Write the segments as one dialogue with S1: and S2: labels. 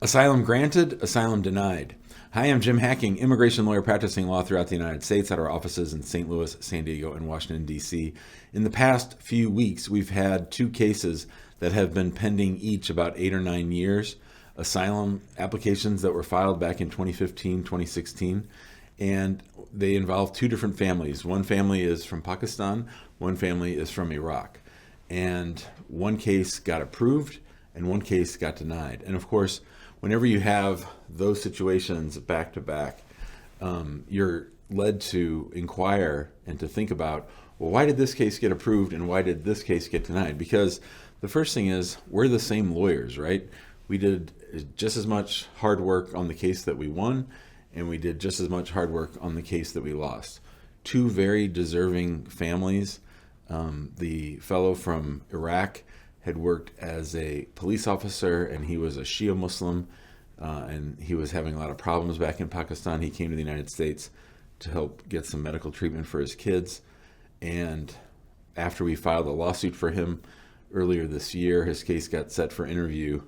S1: Asylum granted, asylum denied. Hi, I'm Jim Hacking, immigration lawyer practicing law throughout the United States at our offices in St. Louis, San Diego, and Washington, D.C. In the past few weeks, we've had two cases that have been pending each about 8 or 9 years, asylum applications that were filed back in 2015, 2016, and they involve two different families. One family is from Pakistan, one family is from Iraq. And one case got approved and one case got denied. And of course, whenever you have those situations back to back, you're led to inquire and to think about, well, why did this case get approved and why did this case get denied? Because the first thing is, we're the same lawyers, right? We did just as much hard work on the case that we won, and we did just as much hard work on the case that we lost. Two very deserving families. The fellow from Iraq had worked as a police officer, and he was a Shia Muslim, and he was having a lot of problems back in Pakistan. He came to the United States to help get some medical treatment for his kids. And after we filed a lawsuit for him earlier this year, his case got set for interview,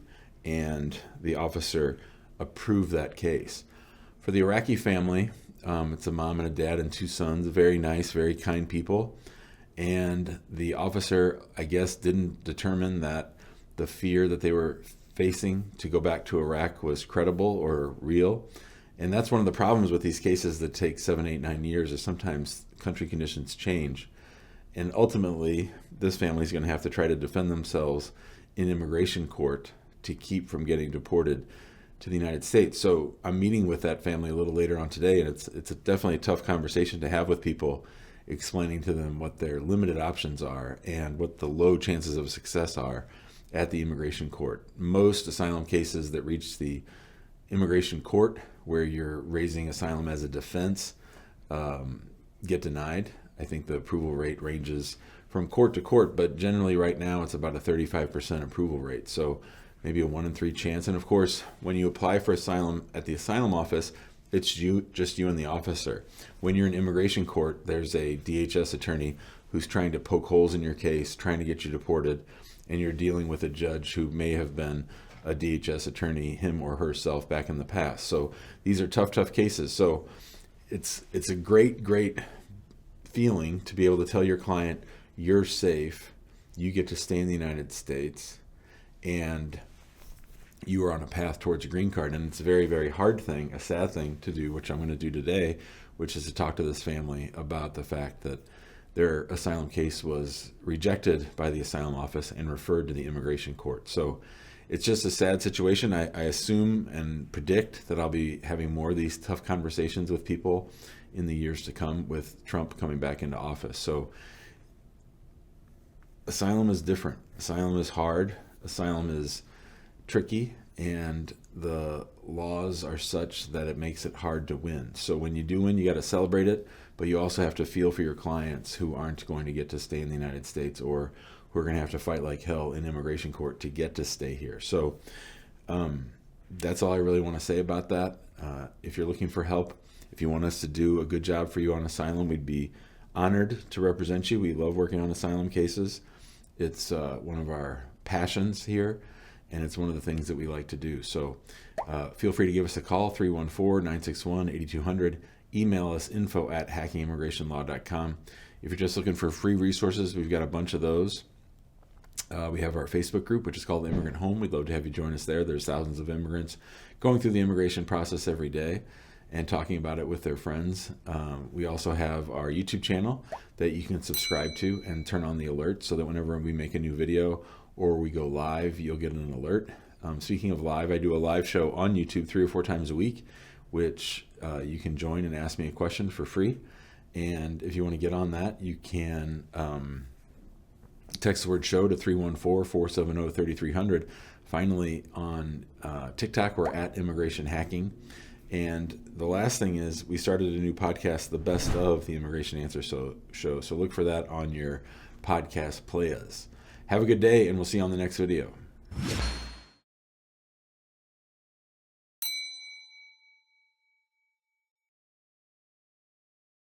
S1: and the officer approved that case. For the Iraqi family, it's a mom and a dad and two sons, very nice, very kind people. And the officer, I guess, didn't determine that the fear that they were facing to go back to Iraq was credible or real. And that's one of the problems with these cases that take 7, 8, 9 years, is sometimes country conditions change. And ultimately, this family is going to have to try to defend themselves in immigration court to keep from getting deported to the United States. So I'm meeting with that family a little later on today, and it's definitely a tough conversation to have with people, explaining to them what their limited options are and what the low chances of success are at the immigration court. Most asylum cases that reach the immigration court, where you're raising asylum as a defense, get denied. I think the approval rate ranges from court to court, but generally right now it's about a 35% approval rate. So maybe a 1 in 3 chance. And of course, when you apply for asylum at the asylum office, it's just you and the officer. When you're in immigration court, there's a DHS attorney who's trying to poke holes in your case, trying to get you deported, and you're dealing with a judge who may have been a DHS attorney, him or herself, back in the past. So these are tough cases. So it's a great feeling to be able to tell your client, you're safe, you get to stay in the United States, and you are on a path towards a green card. And it's a very hard thing, a sad thing to do, which I'm going to do today, which is to talk to this family about the fact that their asylum case was rejected by the asylum office and referred to the immigration court. So it's just a sad situation. I assume and predict that I'll be having more of these tough conversations with people in the years to come, with Trump coming back into office. So asylum is different. Asylum is hard. Asylum is tricky, and the laws are such that it makes it hard to win. So when you do win, you got to celebrate it, but you also have to feel for your clients who aren't going to get to stay in the United States, or who are going to have to fight like hell in immigration court to get to stay here. So that's all I really want to say about that. If you're looking for help, if you want us to do a good job for you on asylum, we'd be honored to represent you. We love working on asylum cases. It's one of our passions here, and it's one of the things that we like to do. So feel free to give us a call, 314-961-8200. Email us, info@hackingimmigrationlaw.com. If you're just looking for free resources, we've got a bunch of those. We have our Facebook group, which is called Immigrant Home. We'd love to have you join us there. There's thousands of immigrants going through the immigration process every day and talking about it with their friends. We also have our YouTube channel that you can subscribe to and turn on the alert, so that whenever we make a new video or we go live, you'll get an alert. Speaking of live, I do a live show on YouTube 3 or 4 times a week, which you can join and ask me a question for free. And if you want to get on that, you can text the word show to 314-470-3300. Finally, on TikTok, we're at Immigration Hacking. And the last thing is, we started a new podcast, The Best of the Immigration Answer Show. So look for that on your podcast players. Have a good day, and we'll see you on the next video.